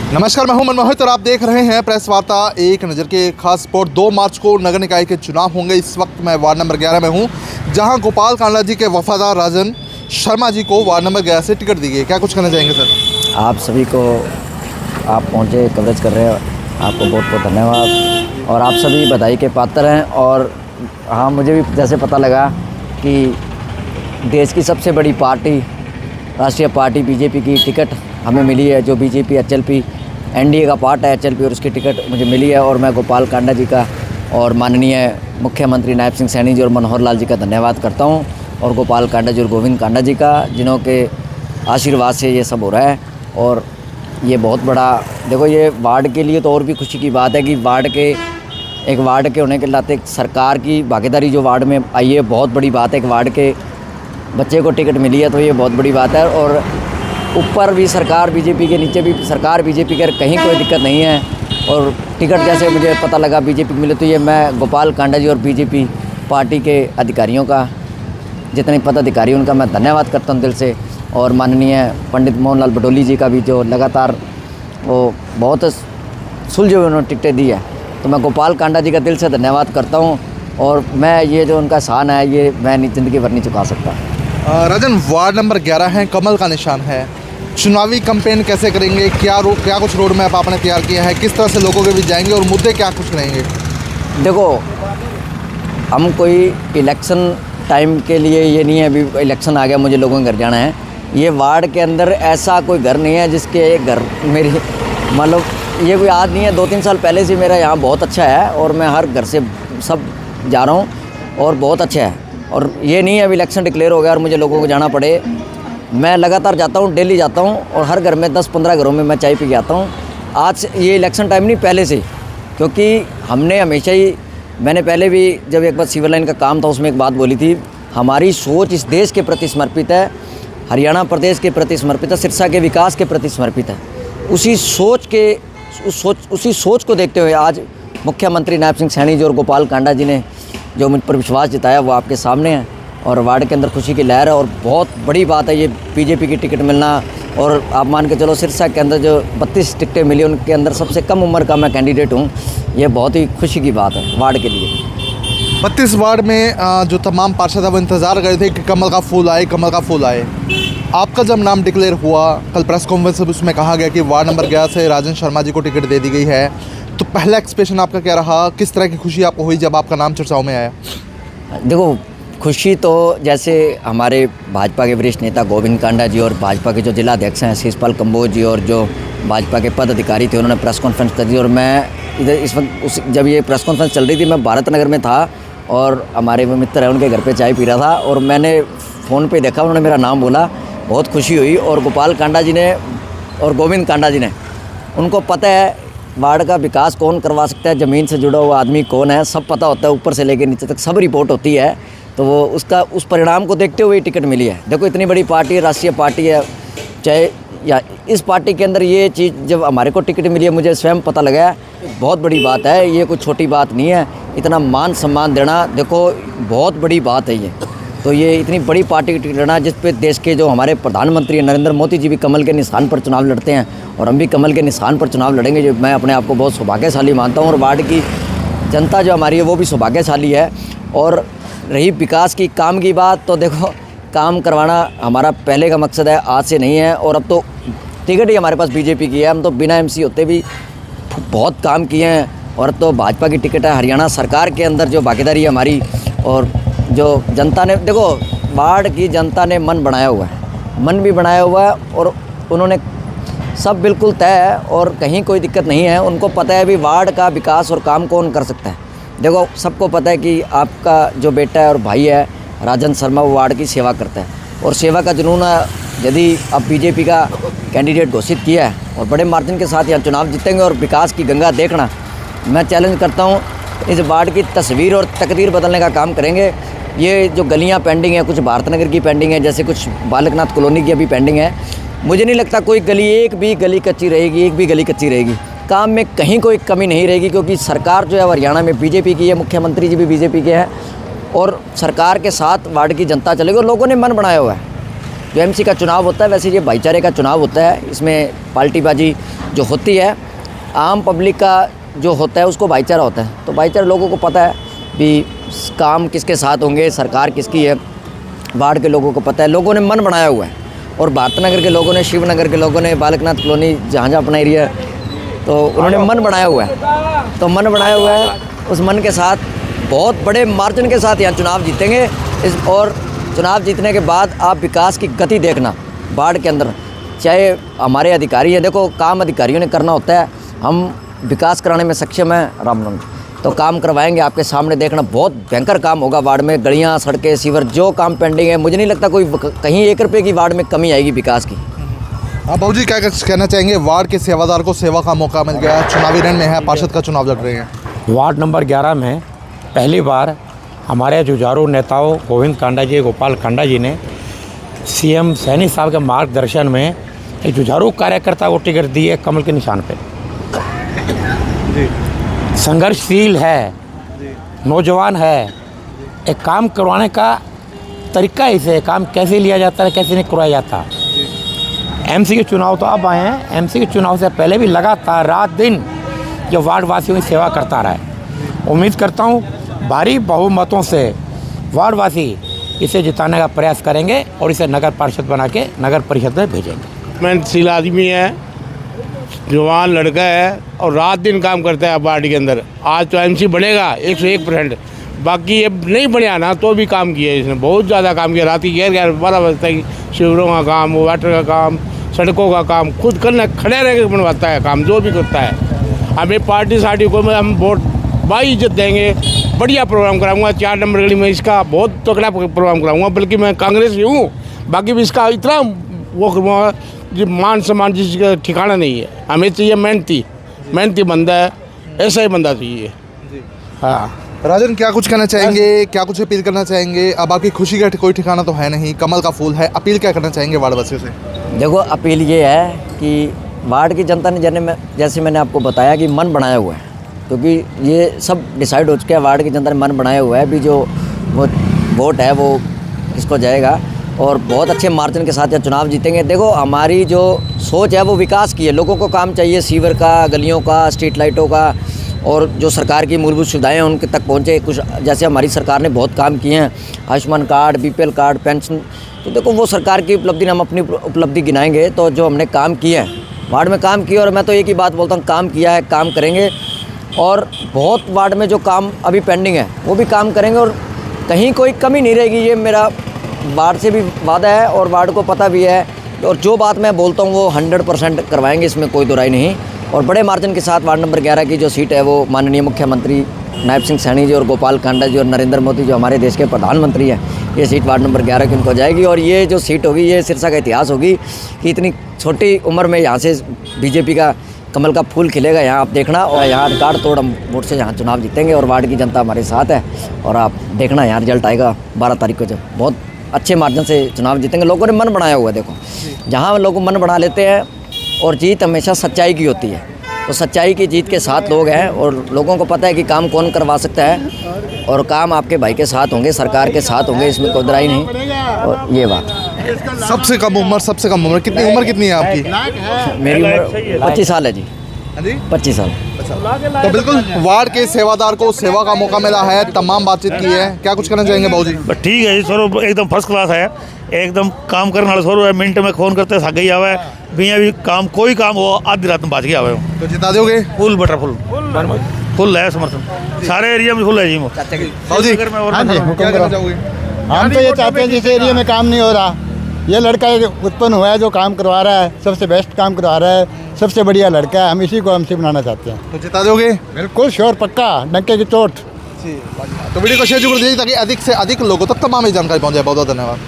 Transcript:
नमस्कार, मैं हूं मनमोहित और आप देख रहे हैं प्रेस वार्ता एक नज़र के खास रिपोर्ट। 2 मार्च को नगर निकाय के चुनाव होंगे। इस वक्त मैं वार्ड नंबर 11 में हूं, जहां गोपाल कांडा जी के वफादार राजन शर्मा जी को वार्ड नंबर 11 से टिकट दी गई। क्या कुछ कहना चाहेंगे सर? आप सभी को आप पहुंचे, कवरेज कर रहे हैं, आपको बहुत बहुत धन्यवाद। और आप सभी बधाई के पात्र हैं। और हाँ, मुझे भी जैसे पता लगा कि देश की सबसे बड़ी पार्टी, राष्ट्रीय पार्टी बीजेपी की टिकट हमें मिली है, जो बीजेपी एचएलपी एनडीए का पार्ट है एचएलपी, और उसकी टिकट मुझे मिली है। और मैं गोपाल कांडा जी का और माननीय मुख्यमंत्री नायब सिंह सैनी जी और मनोहर लाल जी का धन्यवाद करता हूं, और गोपाल कांडा जी और गोविंद कांडा जी का, जिन्हों के आशीर्वाद से ये सब हो रहा है। और ये बहुत बड़ा, देखो, ये वार्ड के लिए तो और भी खुशी की बात है कि एक वार्ड के होने के नाते एक सरकार की भागीदारी जो वार्ड में आई है, बहुत बड़ी बात है। एक वार्ड के बच्चे को टिकट मिली है, तो ये बहुत बड़ी बात है। और ऊपर भी सरकार बीजेपी के, नीचे भी सरकार बीजेपी के, कहीं कोई दिक्कत नहीं है। और टिकट जैसे मुझे पता लगा बीजेपी मिले, तो ये मैं गोपाल कांडा जी और बीजेपी पार्टी के अधिकारियों का, जितने पदाधिकारी उनका मैं धन्यवाद करता हूँ दिल से। और माननीय पंडित मोहनलाल बडोली जी का भी, जो लगातार वो बहुत सुलझे हुए उन्होंने टिकटें दी है, तो मैं गोपाल कांडा जी का दिल से धन्यवाद करता हूँ। और मैं ये जो उनका शान है, ये मैं ज़िंदगी भर नहीं चुका सकता। राजन, वार्ड नंबर 11 है, कमल का निशान है। चुनावी कैंपेन कैसे करेंगे? क्या कुछ रोड मैप आपने तैयार किया है? किस तरह से लोगों के बीच जाएंगे और मुद्दे क्या कुछ रहेंगे? देखो, हम कोई इलेक्शन टाइम के लिए ये नहीं है अभी इलेक्शन आ गया मुझे लोगों के घर जाना है। ये वार्ड के अंदर ऐसा कोई घर नहीं है जिसके एक घर मेरी, मतलब ये कोई आज नहीं है, 2-3 साल पहले से मेरा यहाँ बहुत अच्छा है, और मैं हर घर से सब जा रहा हूँ और बहुत अच्छा है। और ये नहीं है अभी इलेक्शन डिक्लेयर हो गया और मुझे लोगों को जाना पड़े। मैं लगातार जाता हूँ, डेली जाता हूँ, और हर घर में 10-15 घरों में मैं चाय पी के आता हूँ। आज ये इलेक्शन टाइम नहीं, पहले से, क्योंकि हमने हमेशा ही, मैंने पहले भी जब एक बार सिविल लाइन का काम था उसमें एक बात बोली थी, हमारी सोच इस देश के प्रति समर्पित है, हरियाणा प्रदेश के प्रति समर्पित है, सिरसा के विकास के प्रति समर्पित है। उसी सोच को देखते हुए आज मुख्यमंत्री नायब सिंह सैनी जी और गोपाल कांडा जी ने जो मुझ पर विश्वास जताया, वो आपके सामने है। और वार्ड के अंदर खुशी की लहर है, और बहुत बड़ी बात है ये बीजेपी की टिकट मिलना। और आप मान के चलो, सिरसा के अंदर जो 32 टिकटें मिली, उनके अंदर सबसे कम उम्र का मैं कैंडिडेट हूँ। ये बहुत ही खुशी की बात है वार्ड के लिए। 32 वार्ड में जो तमाम पार्षद हैं वो इंतज़ार कर रहे थे कि कमल का फूल आए, कमल का फूल आए। आपका जब नाम डिक्लेयर हुआ, कल प्रेस कॉन्फ्रेंस में उसमें कहा गया कि वार्ड नंबर 11 से राजन शर्मा जी को टिकट दे दी गई है, तो पहला एक्सप्रेशन आपका क्या रहा? किस तरह की खुशी आपको हुई जब आपका नाम चर्चाओं में आया? देखो, खुशी तो जैसे हमारे भाजपा के वरिष्ठ नेता गोविंद कांडा जी और भाजपा के जो जिला अध्यक्ष हैं शिषपाल कंबोज जी, और जो भाजपा के पद अधिकारी थे, उन्होंने प्रेस कॉन्फ्रेंस कर दी। और मैं इधर इस वक्त जब ये प्रेस कॉन्फ्रेंस चल रही थी, मैं भारत नगर में था, और हमारे वो मित्र हैं, उनके घर पे चाय पी रहा था, और मैंने फ़ोन पे देखा, उन्होंने मेरा नाम बोला, बहुत खुशी हुई। और गोपाल कांडा जी ने और गोविंद कांडा जी ने, उनको पता है वार्ड का विकास कौन करवा सकता है, ज़मीन से जुड़ा हुआ आदमी कौन है, सब पता होता है, ऊपर से लेकर नीचे तक सब रिपोर्ट होती है। तो वो उस परिणाम को देखते हुए टिकट मिली है। देखो, इतनी बड़ी पार्टी है, राष्ट्रीय पार्टी है, चाहे या इस पार्टी के अंदर ये चीज़ जब हमारे को टिकट मिली है, मुझे स्वयं पता लगा, बहुत बड़ी बात है। ये कोई छोटी बात नहीं है, इतना मान सम्मान देना, देखो, बहुत बड़ी बात है ये। तो ये इतनी बड़ी पार्टी की टिकट लेना, जिस पे देश के जो हमारे प्रधानमंत्री नरेंद्र मोदी जी भी कमल के निशान पर चुनाव लड़ते हैं, और हम भी कमल के निशान पर चुनाव लड़ेंगे, जो मैं अपने आप को बहुत सौभाग्यशाली मानता हूँ। और वार्ड की जनता जो हमारी है वो भी सौभाग्यशाली है। और रही विकास की, काम की बात, तो देखो, काम करवाना हमारा पहले का मकसद है, आज से नहीं है। और अब तो टिकट ही हमारे पास बीजेपी की है, हम तो बिना एमसी होते भी बहुत काम किए हैं। और तो भाजपा की टिकट है, हरियाणा सरकार के अंदर जो भागीदारी है हमारी, और जो जनता ने, देखो, वार्ड की जनता ने मन बनाया हुआ है, मन भी बनाया हुआ है, और उन्होंने सब बिल्कुल तय है, और कहीं कोई दिक्कत नहीं है। उनको पता है भी वार्ड का विकास और काम कौन कर सकता है। देखो, सबको पता है कि आपका जो बेटा है और भाई है राजन शर्मा, वो वार्ड की सेवा करता है, और सेवा का जुनून है। यदि अब बीजेपी का कैंडिडेट घोषित किया है और बड़े मार्जिन के साथ यहाँ चुनाव जीतेंगे और विकास की गंगा देखना, मैं चैलेंज करता हूँ, इस वार्ड की तस्वीर और तकदीर बदलने का काम करेंगे। ये जो गलियाँ पेंडिंग है, कुछ भारत नगर की पेंडिंग है, जैसे कुछ बालकनाथ कॉलोनी की अभी पेंडिंग है, मुझे नहीं लगता कोई गली, एक भी गली कच्ची रहेगी, एक भी गली कच्ची रहेगी। काम में कहीं कोई कमी नहीं रहेगी, क्योंकि सरकार जो है हरियाणा में बीजेपी की है, मुख्यमंत्री जी भी बीजेपी के हैं, और सरकार के साथ वार्ड की जनता चलेगी, और लोगों ने मन बनाया हुआ है। जो एमसी का चुनाव होता है वैसे ये भाईचारे का चुनाव होता है। इसमें पार्टीबाजी जो होती है, आम पब्लिक का जो होता है उसको भाईचारा होता है। तो भाईचारा लोगों को पता है भी काम किसके साथ होंगे, सरकार किसकी है, वार्ड के लोगों को पता है। लोगों ने मन बनाया हुआ है और भारत नगर के लोगों ने, शिवनगर के लोगों ने, बालकनाथ कॉलोनी जहाँ जहाँ अपना एरिया, तो उन्होंने मन बनाया हुआ है। तो मन बनाया हुआ है, उस मन के साथ बहुत बड़े मार्जिन के साथ यहाँ चुनाव जीतेंगे। और चुनाव जीतने के बाद आप विकास की गति देखना वार्ड के अंदर, चाहे हमारे अधिकारी हैं, देखो काम अधिकारियों ने करना होता है, हम विकास कराने में सक्षम हैं रामनगर, तो काम करवाएंगे आपके सामने। देखना बहुत भयंकर काम होगा वार्ड में, गलियाँ, सड़कें, सीवर, जो काम पेंडिंग है, मुझे नहीं लगता कोई कहीं 1 रुपये की वार्ड में कमी आएगी विकास की। आप बाबू जी क्या कहना चाहेंगे? वार्ड के सेवादार को सेवा का मौका मिल गया, चुनावी रण में है, पार्षद का चुनाव लड़ रहे हैं। वार्ड नंबर 11 में पहली बार हमारे जुझारू नेताओं गोविंद कांडा जी, गोपाल कांडा जी ने सीएम सैनी साहब के मार्गदर्शन में एक जुझारू कार्यकर्ता को टिकट दी है कमल के निशान पे। संघर्षशील है, नौजवान है, एक काम करवाने का तरीका इसे, काम कैसे लिया जाता है, कैसे नहीं करवाया जाता। एमसी के चुनाव तो अब आए हैं, एमसी के चुनाव से पहले भी लगातार रात दिन जो वार्ड वासियों की सेवा करता रहा है। उम्मीद करता हूँ भारी बहुमतों से वार्ड वासी इसे जिताने का प्रयास करेंगे और इसे नगर पार्षद बना के नगर परिषद में भेजेंगे। मेहनतशील आदमी है, जवान लड़का है और रात दिन काम करता है वार्ड के अंदर। आज तो एमसी बनेगा 101%, बाकी ये नहीं बना ना तो भी काम किया इसने, बहुत ज़्यादा काम किया। रात की 11-12 बजे तक शिविरों का काम, वाटर का काम, सड़कों का काम खुद करना, खड़े रह के बनवाता है काम, जो भी करता है। हमें पार्टी सार्टी को हम वोट बाई इज्जत देंगे, बढ़िया प्रोग्राम कराऊंगा। 4 नंबर गली में इसका बहुत तगड़ा प्रोग्राम कराऊंगा, बल्कि मैं कांग्रेस ही हूँ, बाकी भी इसका इतना वो मान सम्मान जिसका ठिकाना नहीं है। हमें चाहिए मेहनती बंदा है, ऐसा ही बंदा चाहिए। हाँ राजन, क्या कुछ कहना चाहेंगे, क्या कुछ अपील करना चाहेंगे? अब आपकी खुशी का कोई ठिकाना तो है नहीं, कमल का फूल है, अपील क्या करना चाहेंगे वार्ड वासियों से? देखो, अपील ये है कि वार्ड की जनता ने जैसे मैंने आपको बताया कि मन बनाया हुआ है, क्योंकि ये सब डिसाइड हो चुका है। वार्ड की जनता ने मन बनाया हुआ है, भी जो वो वोट है वो इसको जाएगा और बहुत अच्छे मार्जिन के साथ यह चुनाव जीतेंगे। देखो, हमारी जो सोच है वो विकास की है, लोगों को काम चाहिए, सीवर का, गलियों का, स्ट्रीट लाइटों का, और जो सरकार की मूलभूत सुविधाएं हैं उनके तक पहुंचे। कुछ जैसे हमारी सरकार ने बहुत काम किए हैं, Ayushman card, BPL card, pension, तो देखो वो सरकार की उपलब्धि, हम अपनी उपलब्धि गिनाएंगे। तो जो हमने काम किए हैं, वार्ड में काम किया, और मैं तो एक ही बात बोलता हूँ, काम किया है, काम करेंगे। और बहुत वार्ड में जो काम अभी पेंडिंग है वो भी काम करेंगे और कहीं कोई कमी नहीं रहेगी, ये मेरा वार्ड से भी वादा है और वार्ड को पता भी है। और जो बात मैं बोलता हूँ वो 100% करवाएंगे, इसमें कोई दो राय नहीं। और बड़े मार्जिन के साथ वार्ड नंबर 11 की जो सीट है वो माननीय मुख्यमंत्री नायब सिंह सैनी जी और गोपाल कांडा जी और नरेंद्र मोदी जो हमारे देश के प्रधानमंत्री हैं, ये सीट वार्ड नंबर 11 की उनको जाएगी। और ये जो सीट होगी ये सिरसा का इतिहास होगी कि इतनी छोटी उम्र में यहाँ से बीजेपी का कमल का फूल खिलेगा। यहाँ आप देखना, और यहाँ रिकॉर्ड तोड़ हम वोट से यहाँ चुनाव जीतेंगे और वार्ड की जनता हमारे साथ है। और आप देखना यहाँ रिजल्ट आएगा 12 तारीख को, जब बहुत अच्छे मार्जिन से चुनाव जीतेंगे। लोगों ने मन बनाया हुआ है, देखो जहाँ लोग मन बना लेते हैं, और जीत हमेशा सच्चाई की होती है, तो सच्चाई की जीत के साथ लोग हैं और लोगों को पता है कि काम कौन करवा सकता है, और काम आपके भाई के साथ होंगे, सरकार के साथ होंगे, इसमें कोई दराई नहीं। और ये बात सबसे कम उम्र कितनी उम्र कितनी है आपकी? मेरी उम्र 25 साल है जी। 25 साल। तो बिल्कुल वार्ड के सेवादार को सेवा का मौका मिला है, तमाम बातचीत की है, क्या कुछ कहना चाहेंगे बाबू जी? ठीक है जी, सर एकदम फर्स्ट क्लास है, एकदम काम करने वाला सर है, मिनट में फ़ोन करते सागे ही आवे, भैया भी काम कोई काम हो आधी रात में बाज गया आवे। तो जिता दोगे? फुल बटर फुल है समर्थन, सारे एरिया में फुल है जी। बाबू जी क्या कहना चाहोगे? हम तो ये चाहते हैं जिस एरिया में काम नहीं हो रहा, ये लड़का उत्पन्न हुआ है जो काम करवा रहा है, सबसे बेस्ट काम करवा रहा है, सबसे बढ़िया लड़का है, हम इसी को एमसी बनाना चाहते हैं। तो जिता दोगे? बिल्कुल श्योर, पक्का, डंके की चोट। तो वीडियो को शेयर जरूर कर दीजिए ताकि अधिक से अधिक लोगों तक तमाम जानकारी पहुंच जाए। बहुत बहुत धन्यवाद।